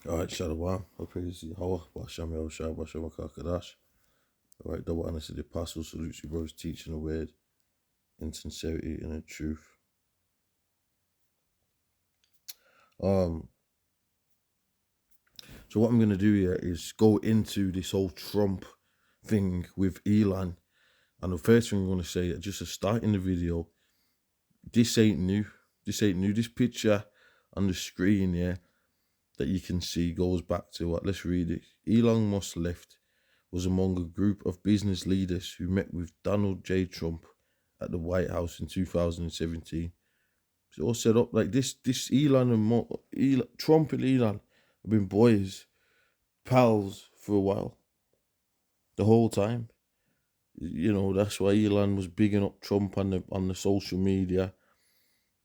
Alright, Shalom. Hope praise Yahweh. Bashem Yahushua, Bashem Kakadash. Alright, double honor to the apostles, salutes you, brothers, teaching the word in sincerity and in truth. So what I'm gonna do here is go into this whole Trump thing with Elon. And the first thing I'm gonna say, just to start in the video, this ain't new. This ain't new. This picture on the screen here that you can see goes back to what? Let's read it. Elon Musk left was among a group of business leaders who met with Donald J. Trump at the White House in 2017. It's all set up like this. Elon and Trump and Elon have been boys, pals for a while. The whole time. You know, that's why Elon was bigging up Trump on the social media.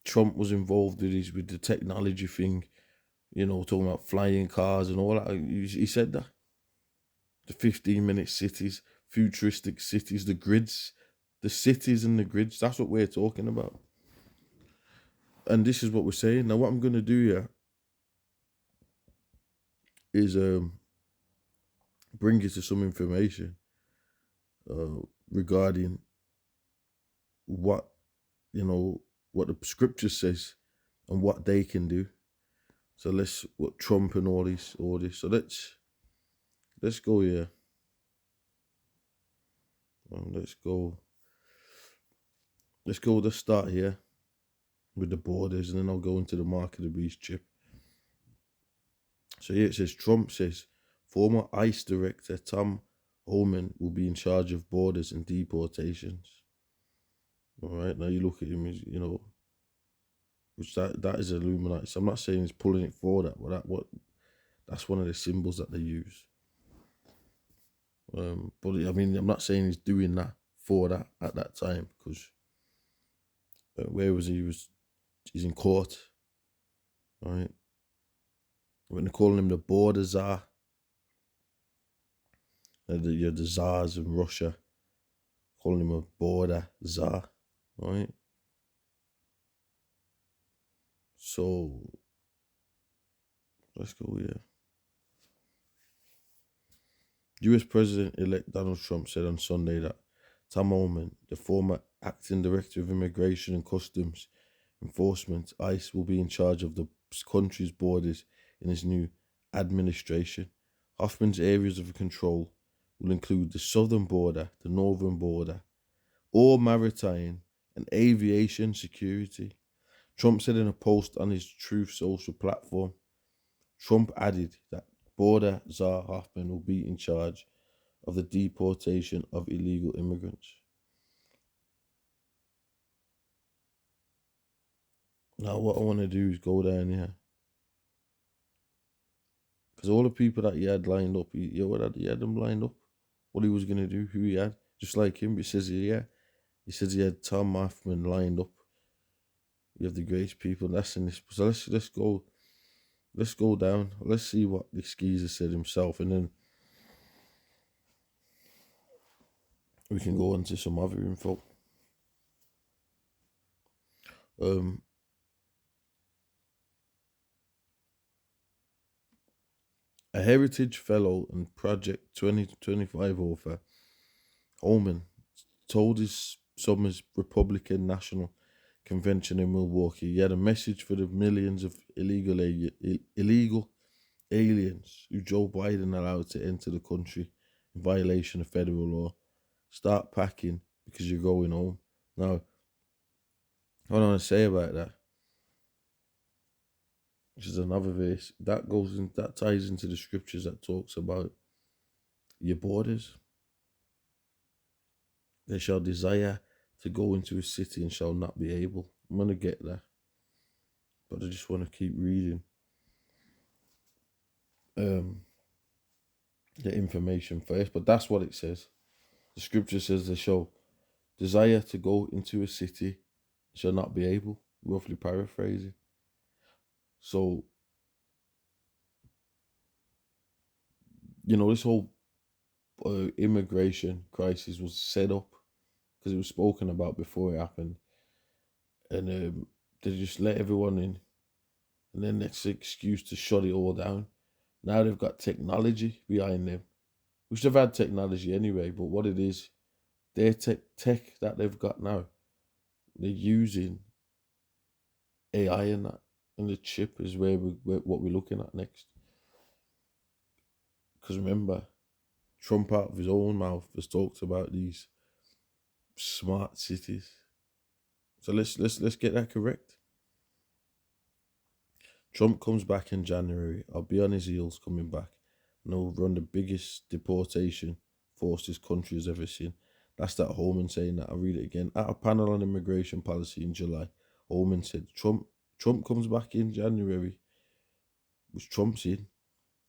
Trump was involved with the technology thing, you know, talking about flying cars and all that. He said that. The 15-minute cities, futuristic cities, the grids, the cities and the grids. That's what we're talking about. And this is what we're saying. Now, what I'm going to do here is bring you to some information regarding what, you know, what the scripture says and what they can do. So what Trump and all this. So let's go here. Let's start here with the borders, and then I'll go into the mark of the beast chip. So here it says, Trump says former ICE director Tom Homan will be in charge of borders and deportations. All right, now you look at him, you know, which that is Illuminati. So I'm not saying he's pulling it for that, but that's one of the symbols that they use. But I mean, I'm not saying he's doing that for that at that time, because where was he? He's in court, all right? When they're calling him the border czar, the czars in Russia, calling him a border czar, right? So let's go here. US President-elect Donald Trump said on Sunday that Tom Homan, the former acting director of Immigration and Customs Enforcement, ICE, will be in charge of the country's borders in his new administration. Hoffman's areas of control will include the southern border, the northern border, all maritime and aviation security. Trump said in a post on his Truth Social platform. Trump added that border czar Hoffman will be in charge of the deportation of illegal immigrants. Now what I want to do is go down here, because all the people that he had lined up, he had them lined up, what he was going to do, who he had, just like him. He says he says he had Tom Hoffman lined up. You have the greatest people, and that's in this. So let's go down. Let's see what this geezer said himself, and then we can go into some other info. A Heritage Fellow and Project 2025 author, Holman told his summer's Republican National Convention in Milwaukee he had a message for the millions of illegal aliens who Joe Biden allowed to enter the country in violation of federal law. Start packing because you're going home. Now, what I want to say about that, which is another verse, that ties into the scriptures that talks about your borders. They shall desire to go into a city and shall not be able. I'm going to get there, but I just want to keep reading the information first. But that's what it says. The scripture says they shall desire to go into a city, shall not be able, roughly paraphrasing. So, you know, this whole immigration crisis was set up because it was spoken about before it happened. And they just let everyone in. And then next excuse to shut it all down. Now they've got technology behind them, which they've had technology anyway, but what it is, their tech that they've got now, they're using AI in that. And the chip is what we're looking at next. Because remember, Trump out of his own mouth has talked about these smart cities. So let's get that correct. Trump comes back in January. I'll be on his heels coming back. And he'll run the biggest deportation force this country has ever seen. That's that Holman saying that. I'll read it again. At a panel on immigration policy in July, Holman said Trump comes back in January. Which Trump's in.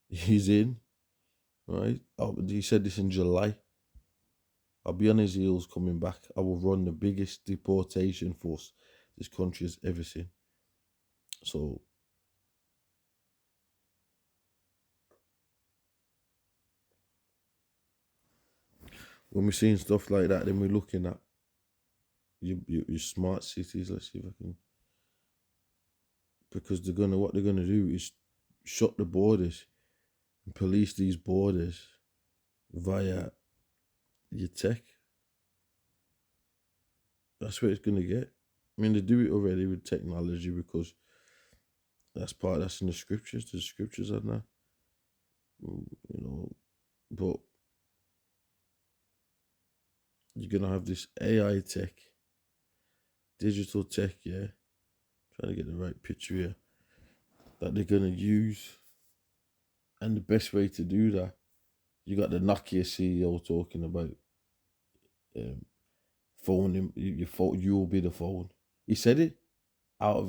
He's in. Right? He said this in July. I'll be on his heels coming back. I will run the biggest deportation force this country has ever seen. So when we're seeing stuff like that, then we're looking at your smart cities. Let's see if I can, because what they're gonna do is shut the borders and police these borders via your tech. That's where it's gonna get. I mean, they do it already with technology because that's in the scriptures. The scriptures are now, but you're gonna have this AI tech, digital tech, yeah. Trying to get the right picture here that they're gonna use, and the best way to do that, you got the Nokia CEO talking about phone him. Your phone, you will be the phone. He said it.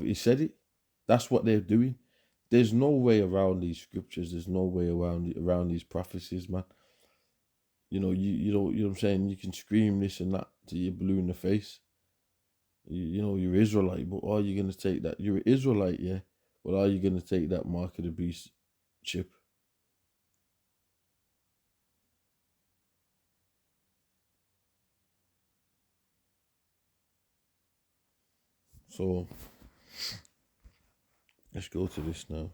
He said it. That's what they're doing. There's no way around these scriptures. There's no way around these prophecies, man. You know what I'm saying. You can scream this and that till you're blue in the face. You're Israelite, but are you gonna take that? You're an Israelite, yeah. But are you gonna take that mark of the beast chip? So let's go to this now.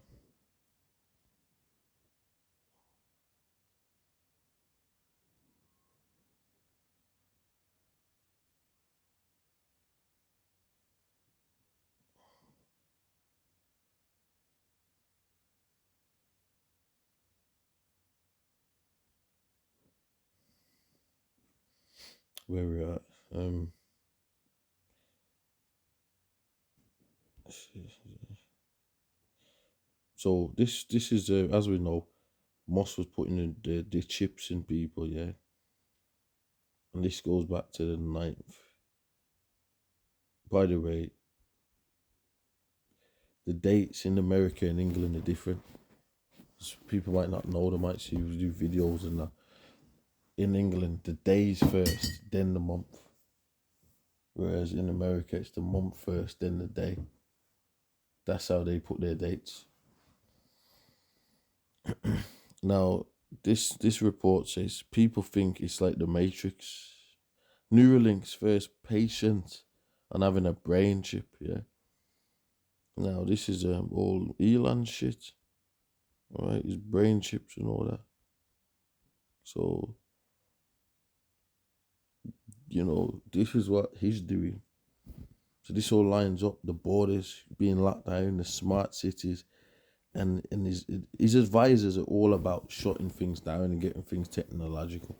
Where we're at. So this is as we know, Moss was putting in the chips in people, yeah, and this goes back to the 9th. By the way, the dates in America and England are different. People might not know. They might see you do videos and that. In England, the days first, then the month. Whereas in America, it's the month first, then the day. That's how they put their dates. Now, this report says people think it's like the Matrix. Neuralink's first patient and having a brain chip, yeah. Now, this is all Elon shit. Alright, his brain chips and all that. So, this is what he's doing. So this all lines up, the borders being locked down, the smart cities, and his advisors are all about shutting things down and getting things technological.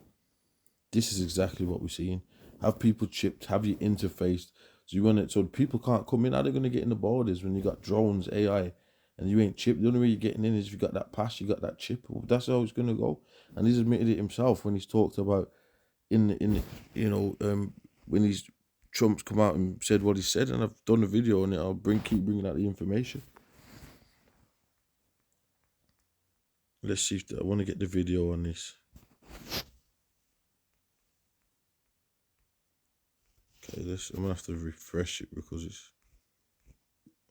This is exactly what we're seeing. Have people chipped, have you interfaced, so people can't come in. How are they gonna get in the borders when you got drones, AI, and you ain't chipped? The only way you're getting in is if you got that pass, you got that chip. That's how it's gonna go. And he's admitted it himself when he's talked about when he's Trump's come out and said what he said, and I've done a video on it. I'll keep bringing out the information. Let's see if I want to get the video on this. Okay, I'm gonna have to refresh it because it's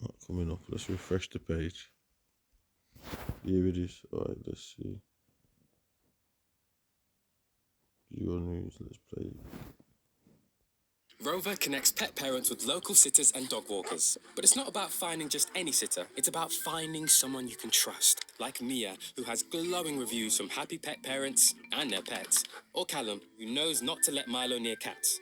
not coming up. Let's refresh the page. Here it is. All right, let's see. Your news. Let's play it. Rover connects pet parents with local sitters and dog walkers. But it's not about finding just any sitter. It's about finding someone you can trust, like Mia, who has glowing reviews from happy pet parents and their pets. Or Callum, who knows not to let Milo near cats.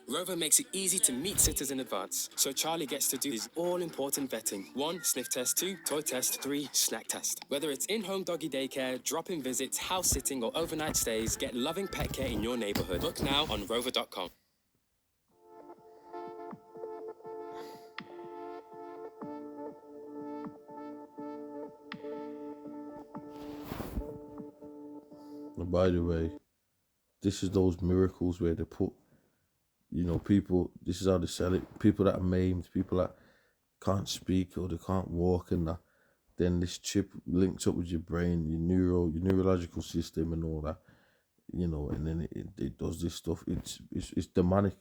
Rover makes it easy to meet sitters in advance, so Charlie gets to do his all-important vetting. 1, sniff test. 2, toy test. 3, snack test. Whether it's in-home doggy daycare, drop-in visits, house sitting, or overnight stays, get loving pet care in your neighborhood. Book now on rover.com. And by the way, this is those miracles where they put, you know, people, this is how they sell it. People that are maimed, people that can't speak or they can't walk and that. Then this chip links up with your brain, your neurological system and all that, you know, and then it does this stuff. It's demonic.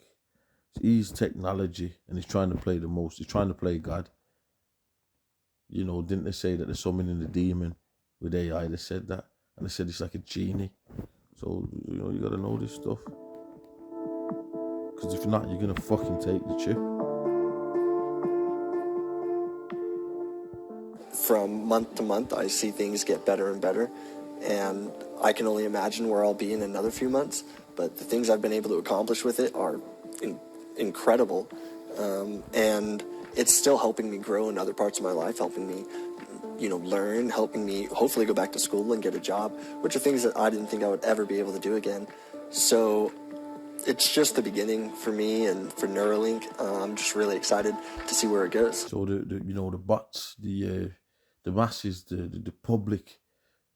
He's technology and he's trying to play the most. He's trying to play God. You know, didn't they say that they're summoning the demon with AI? They said that. And they said it's like a genie. So, you know, you got to know this stuff. Because if not, you're going to fucking take the chip. From month to month, I see things get better and better. And I can only imagine where I'll be in another few months. But the things I've been able to accomplish with it are incredible. And it's still helping me grow in other parts of my life, helping me, you know, learn, helping me hopefully go back to school and get a job, which are things that I didn't think I would ever be able to do again. So it's just the beginning for me and for Neuralink. I'm just really excited to see where it goes. So the you know, the bots, the masses, the public,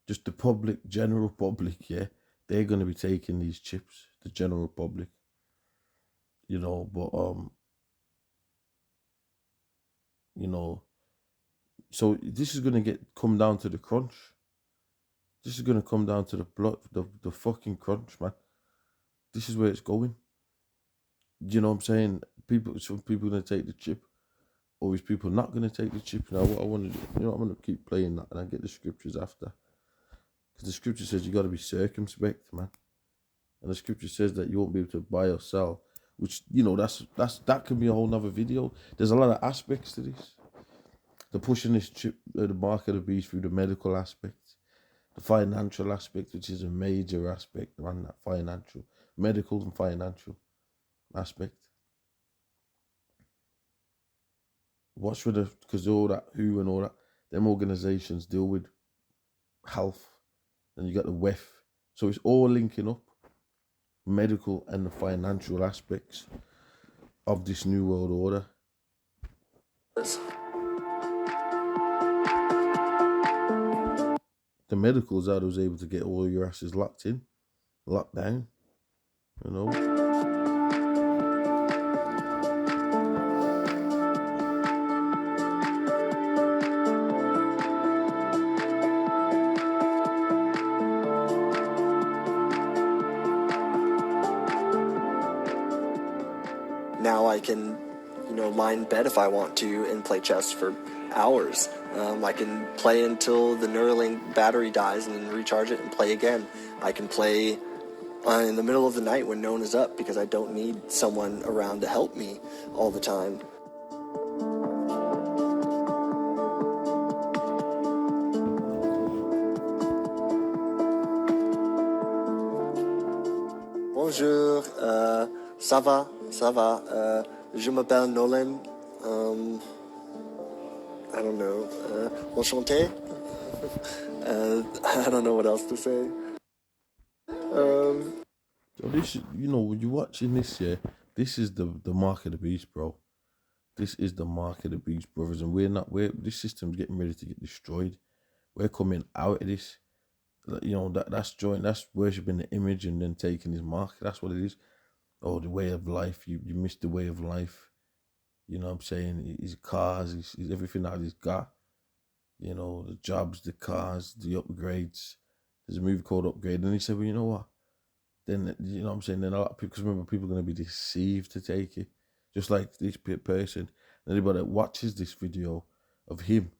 just the public, general public, yeah, they're gonna be taking these chips, the general public. You know, but you know, so this is gonna come down to the crunch. This is gonna come down to the blood, the fucking crunch, man. This is where it's going. You know what I'm saying? Some people gonna take the chip, or is people not gonna take the chip? Now, what I want to do, you know, I'm gonna keep playing that, and I get the scriptures after, because the scripture says you got to be circumspect, man, and the scripture says that you won't be able to buy or sell, which, you know, that can be a whole nother video. There's a lot of aspects to this. They're pushing this chip, the mark of the beast, through the medical aspect, the financial aspect, which is a major aspect, man. That financial, medical, and financial aspect. Watch for because all that WHO and all that, them organizations deal with health, and you got the WEF. So it's all linking up, medical and the financial aspects of this new world order. The medicals are those able to get all your asses locked down, you know. Now I can, you know, lie in bed if I want to and play chess for hours. I can play until the Neuralink battery dies and then recharge it and play again. I can play in the middle of the night when no one is up because I don't need someone around to help me all the time. Bonjour, ça va, je m'appelle Nolan. I don't know, enchanté. I don't know what else to say. So this, you know, when you're watching this, yeah, this is the mark of the beast, bro. This is the mark of the beast, brothers, and this system's getting ready to get destroyed. We're coming out of this. You know, that's worshipping the image and then taking his mark. That's what it is. Oh, the way of life. You missed the way of life. You know what I'm saying? His cars, his everything that he's got. You know, the jobs, the cars, the upgrades. There's a movie called Upgrade. And he said, well, you know what? Then, you know what I'm saying? Then a lot of people, because remember, people are going to be deceived to take it. Just like this person. Anybody that watches this video of him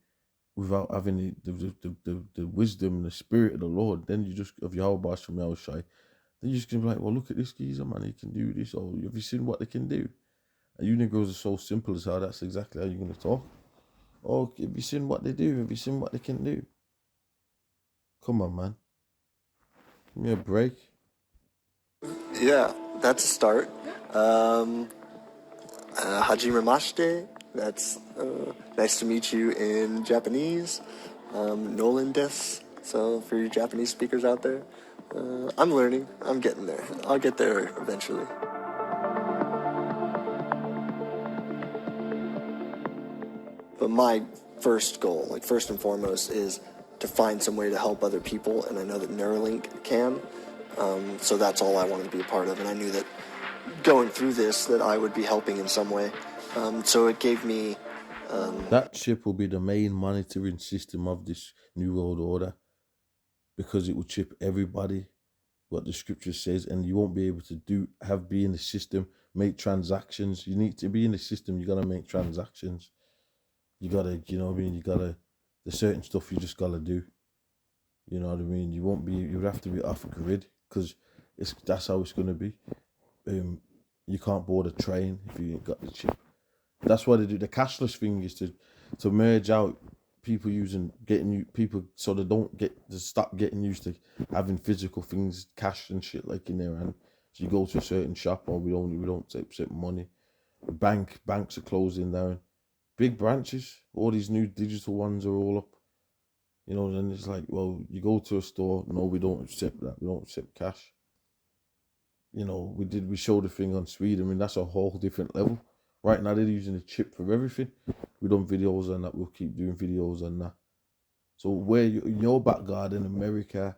without having the wisdom and the spirit of the Lord, then you just, of Yahweh Shai, They're just gonna be like, well, look at this geezer, man, he can do this, or have you seen what they can do? And you Negroes are so simple as how that's exactly how you're gonna talk. Oh, have you seen what they do? Have you seen what they can do? Come on, man. Give me a break. Yeah, that's a start. Hajime Mashite, that's nice to meet you in Japanese. Nolan des, so for you Japanese speakers out there, I'm learning, I'm getting there. I'll get there eventually. But my first goal, like first and foremost, is to find some way to help other people, and I know that Neuralink can. So that's all I wanted to be a part of, and I knew that going through this that I would be helping in some way. So it gave me. That chip will be the main monitoring system of this new world order, because it will chip everybody, what the scripture says, and you won't be able to be in the system, make transactions. You need to be in the system. You gotta make transactions. You gotta, you know what I mean. There's certain stuff you just gotta do. You know what I mean. You won't be. You have to be off grid, because that's how it's gonna be. You can't board a train if you ain't got the chip. That's why they do the cashless thing, is to merge out people people, so they don't stop getting used to having physical things, cash and shit like in their hand. So you go to a certain shop, or we don't accept money. Banks are closing down. Big branches, all these new digital ones are all up. You know, and it's like, well, you go to a store, no, we don't accept that. We don't accept cash. You know, we showed the thing on Sweden. I mean, that's a whole different level. Right now, they're using a chip for everything. We've done videos on that. We'll keep doing videos on that. So where in your back garden, America,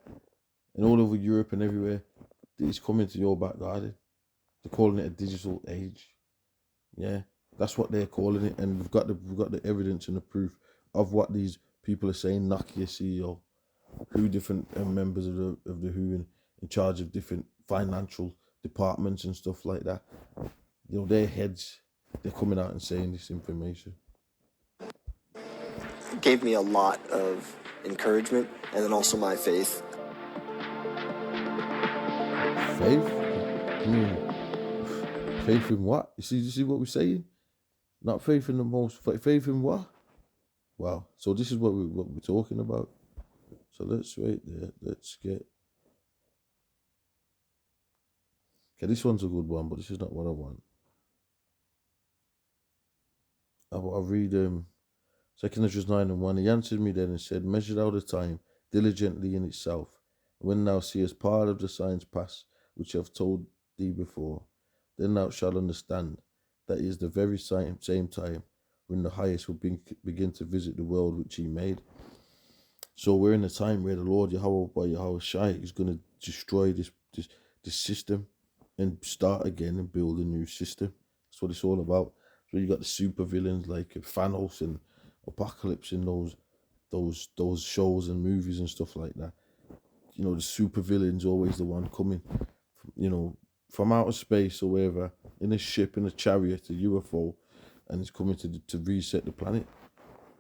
and all over Europe and everywhere, it's coming to your back garden. They're calling it a digital age. Yeah, that's what they're calling it, and we've got the evidence and the proof of what these people are saying. Nokia CEO, who different members of the WHO in charge of different financial departments and stuff like that. You know, their heads, they're coming out and saying this information. It gave me a lot of encouragement, and then also my faith. Faith? I mean, faith in what? You see what we're saying? Not faith in the most. Faith in what? Wow. So this is what we're talking about. So let's wait there. Let's get. Okay, this one's a good one, but this is not what I want. I'll read 2 Ezra 9:1. He answered me then and said, measure out the time diligently in itself. When thou seest part of the signs pass, which I have told thee before, then thou shalt understand that is the very same time when the highest will begin to visit the world which he made. So we're in a time where the Lord Yahweh by Yahweh Shai is going to destroy this system and start again and build a new system. That's what it's all about. So you got the super villains like Thanos and Apocalypse in those shows and movies and stuff like that. You know, the super villain's always the one coming, from outer space or wherever, in a ship, in a chariot, a UFO, and it's coming to reset the planet.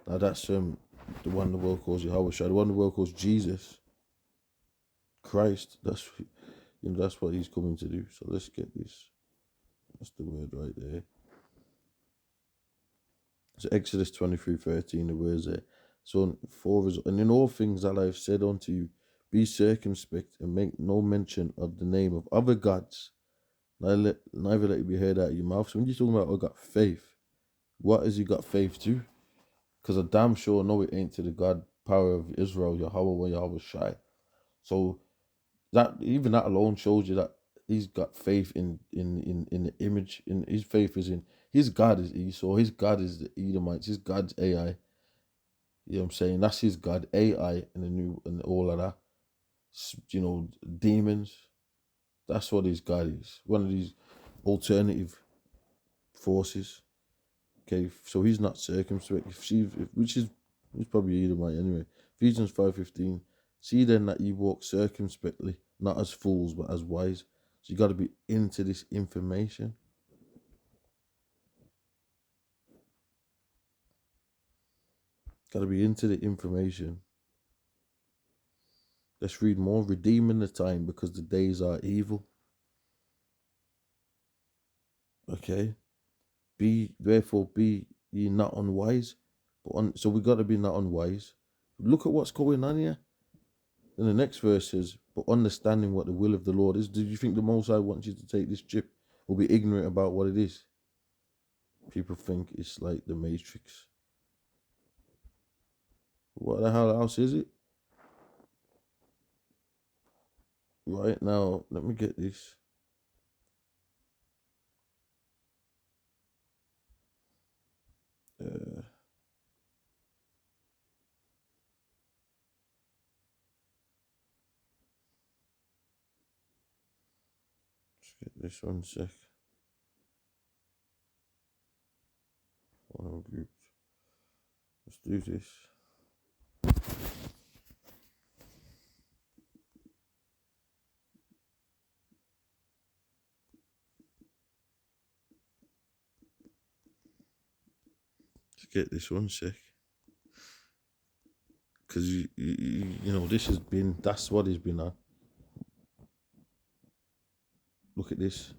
Now that's the one the world calls Yahweh Shai. The one the world calls Jesus Christ. That's what he's coming to do. So let's get this. That's the word right there. So Exodus 23:13, the words there. So and in all things that I have said unto you, be circumspect and make no mention of the name of other gods, neither let it be heard out of your mouth. So when you're talking about, I got faith, what has he got faith to? Because I damn sure know it ain't to the God power of Israel, Yahweh, Yahweh Shai. So that alone shows you that he's got faith in the image. In his faith is in his God is Esau, his God is the Edomites, his God's AI. You know what I'm saying? That's his God, AI, and all of that. Demons. That's what his God is. One of these alternative forces. Okay, so he's not circumspect. He's probably Edomite anyway. Ephesians 5:15. See then that ye walk circumspectly, not as fools, but as wise. So you got to be into this information. Got to be into the information. Let's read more. Redeeming the time because the days are evil. Okay. Therefore be ye not unwise. So we got to be not unwise. Look at what's going on here. Then the next verse says, but understanding what the will of the Lord is. Do you think the Most High wants you to take this chip or be ignorant about what it is? People think it's like the Matrix. What the hell else is it? Right now, let me get this. Let's get this 1 sec. One group. Let's do this. Let's get this 1 sec. Because you know, this has been, that's what he's been on. Look at this.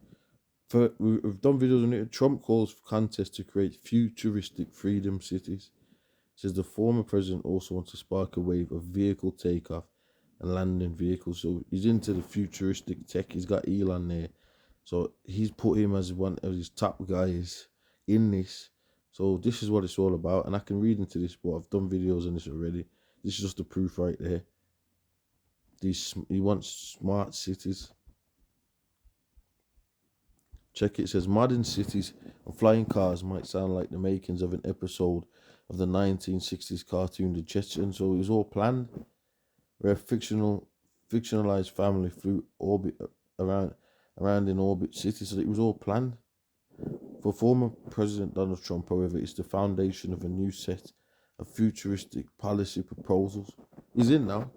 We've done videos on it. Trump calls for contests to create futuristic freedom cities. Says the former president also wants to spark a wave of vehicle takeoff and landing vehicles. So he's into the futuristic tech. He's got Elon there. So he's put him as one of his top guys in this. So this is what it's all about. And I can read into this, but I've done videos on this already. This is just the proof right there. He wants smart cities. Check it. It says modern cities and flying cars might sound like the makings of an episode of the 1960s cartoon The Jetsons. So it was all planned. Where a fictionalized family flew around in orbit cities. So it was all planned. For former President Donald Trump, however, it's the foundation of a new set of futuristic policy proposals. He's in now.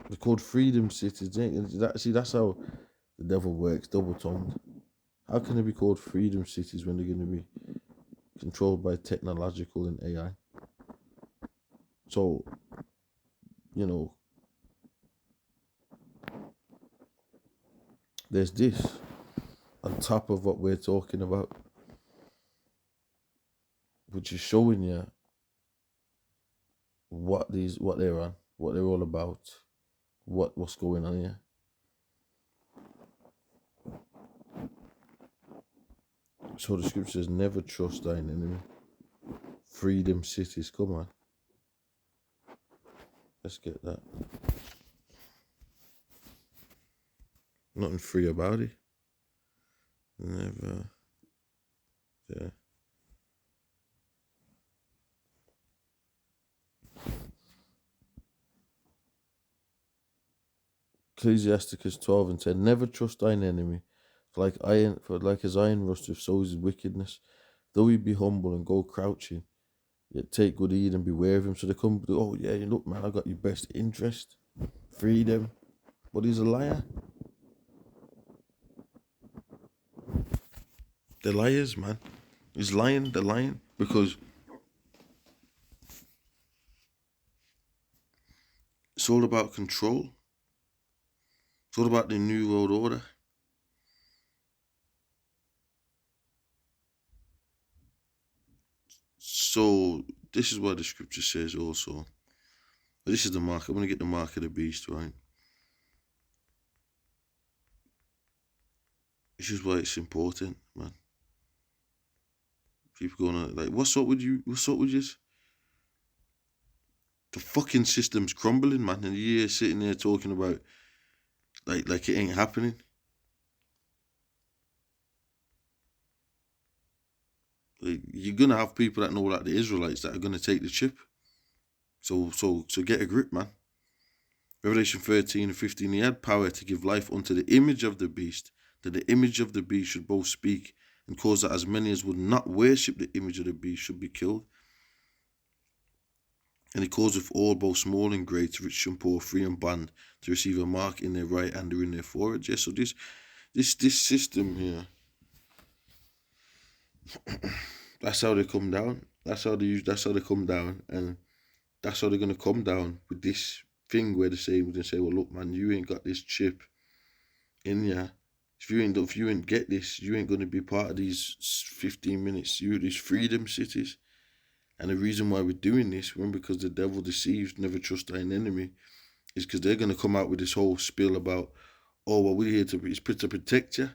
They're called freedom cities. That's how the devil works, double-tongued. How can they be called freedom cities when they're going to be controlled by technological and AI? So, you know, there's this on top of what we're talking about, which is showing you what they're on, what they're all about, what's going on here. So the scripture says, never trust thine enemy. Freedom cities, come on. Let's get that. Nothing free about it. Never. Yeah. Ecclesiasticus 12:10. Never trust thine enemy, for like as iron rusteth, so is his wickedness. Though he be humble and go crouching, yet take good heed and beware of him. So they come, oh yeah, you look, man, I got your best interest. Freedom. But he's a liar. They're liars, man. He's lying, they're lying. Because it's all about control. It's all about the New World Order. So this is what the scripture says also. This is the mark. I'm going to get the mark of the beast, right? This is why it's important, man. People going on like, what's up with you? What's up with you? The fucking system's crumbling, man. And you're sitting there talking about like it ain't happening. Like, you're gonna have people that know like the Israelites that are gonna take the chip. So get a grip, man. Revelation 13:15, he had power to give life unto the image of the beast, that the image of the beast should both speak and cause that as many as would not worship the image of the beast should be killed. And he causeth all, both small and great, rich and poor, free and bond, to receive a mark in their right hand or in their forehead. Yeah, so this system here, that's how they come down. That's how they come down. And That's how they're going to come down with this thing where they're saying, we're going to say, well, look, man, you ain't got this chip in ya. If you ain't get this, you ain't going to be part of these 15 minutes, these freedom cities. And the reason why we're doing this, remember, because the devil deceives, never trust thine enemy, is because they're going to come out with this whole spiel about, oh, well, we're here to protect you.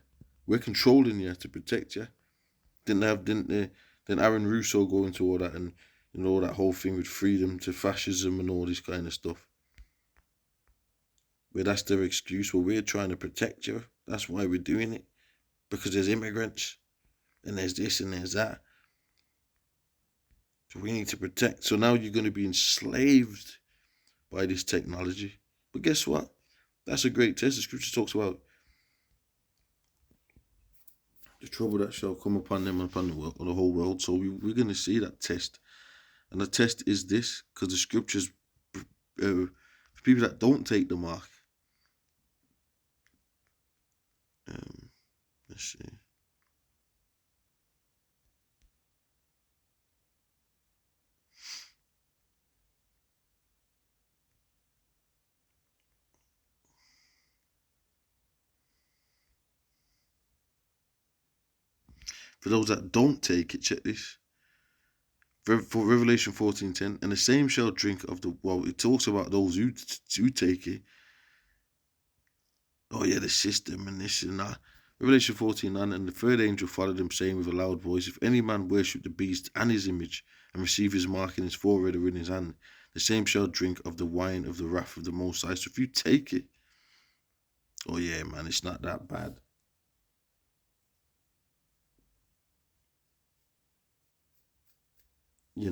We're controlling you to protect you. Then Aaron Russo go into all that, and that whole thing with freedom to fascism and all this kind of stuff. Where that's their excuse. Well, we're trying to protect you. That's why we're doing it. Because there's immigrants, and there's this and there's that. So we need to protect. So now you're going to be enslaved by this technology. But guess what? That's a great test. The scripture talks about the trouble that shall come upon them and upon the world, on the whole world. So we're going to see that test. And the test is this, because the scriptures, for people that don't take the mark, let's see. For those that don't take it, check this. For Revelation 14:10, and the same shall drink of the, well, it talks about those who take it. Oh yeah, the system and this and that. Revelation 14:9, and the third angel followed him, saying with a loud voice, if any man worship the beast and his image, and receive his mark in his forehead or in his hand, the same shall drink of the wine of the wrath of the Most High. So if you take it, oh yeah, man, it's not that bad.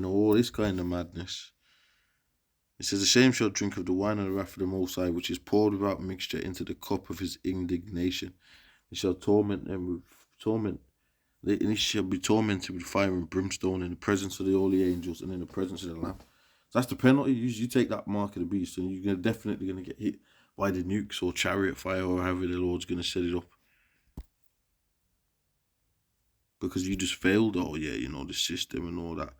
All this kind of madness. It says, the same shall drink of the wine of the wrath of the Most High, which is poured without mixture into the cup of his indignation. He shall torment them with torment. And he shall be tormented with fire and brimstone in the presence of the holy angels and in the presence of the Lamb. So that's the penalty. You take that mark of the beast, and you're definitely going to get hit by the nukes or chariot fire or however the Lord's going to set it up. Because you just failed, the system and all that.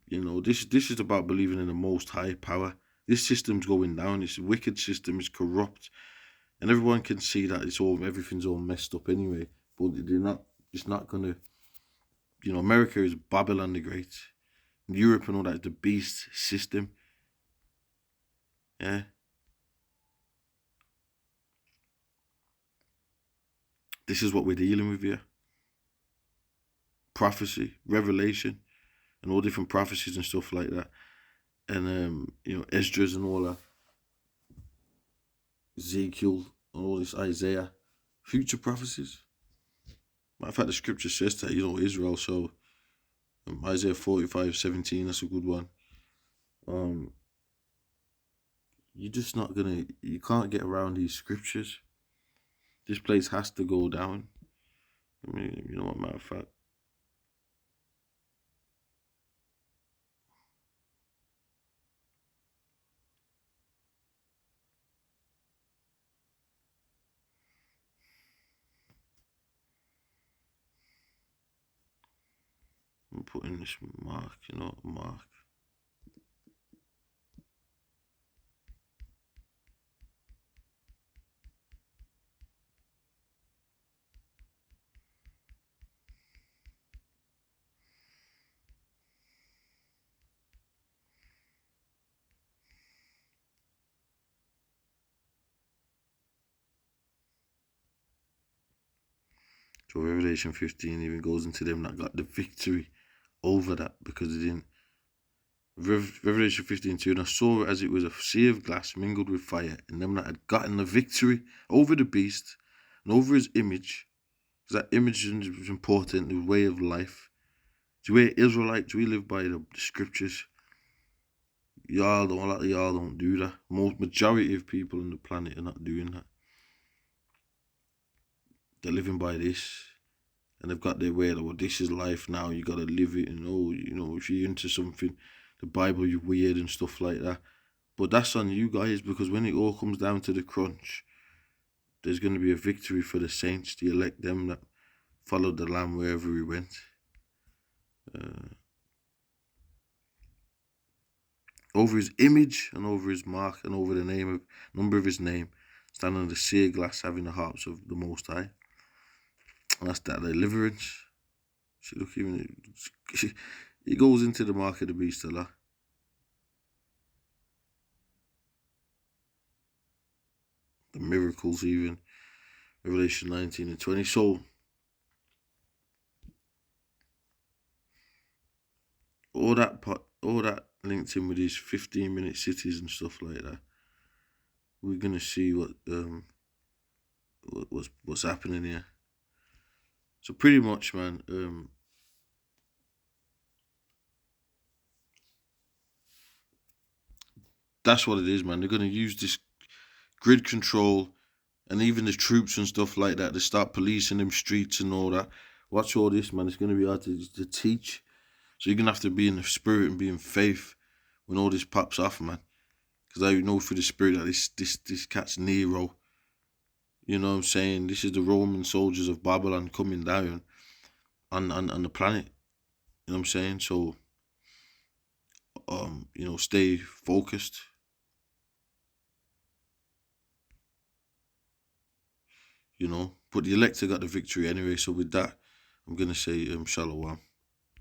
This is about believing in the Most High power. This system's going down. This wicked system is corrupt, and everyone can see that everything's all messed up anyway. But they're not. It's not gonna. America is Babylon the Great. Europe and all that is the beast system. Yeah. This is what we're dealing with here. Prophecy, revelation, and all different prophecies and stuff like that. And Esdras and all that. Ezekiel and all this Isaiah. Future prophecies. Matter of fact, the scripture says that, Israel. So Isaiah 45:17, that's a good one. You're just not gonna. You can't get around these scriptures. This place has to go down. I mean, what matter of fact. I'm putting this mark, mark. So Revelation 15 even goes into them that got the victory over that, because they didn't. Revelation 15:2, and I saw it as it was a sea of glass mingled with fire, and them that had gotten the victory over the beast and over his image, because that image is important, the way of life. So we're Israelites, we live by the scriptures. Y'all don't do that. Majority of people on the planet are not doing that. They're living by this, and they've got their way. Well, this is life now. You gotta live it, if you're into something, the Bible, you're weird and stuff like that. But that's on you guys, because when it all comes down to the crunch, there's going to be a victory for the saints, the elect, them that followed the Lamb wherever he went. over his image and over his mark and over the number of his name, standing on the seer glass, having the harps of the Most High. And that's that deliverance. See, look, even it goes into the mark of the beast, Allah. The miracles, even Revelation 19 and 20. So all that linked in with these 15-minute cities and stuff like that. We're gonna see what's happening here. So pretty much, man, that's what it is, man. They're gonna use this grid control and even the troops and stuff like that. They start policing them streets and all that. Watch all this, man. It's gonna be hard to teach. So you're gonna have to be in the spirit and be in faith when all this pops off, man. Because I know through the spirit that this cat's Nero. You know what I'm saying? This is the Roman soldiers of Babylon coming down on the planet. You know what I'm saying? So stay focused. But the elector got the victory anyway. So with that, I'm gonna say shalom.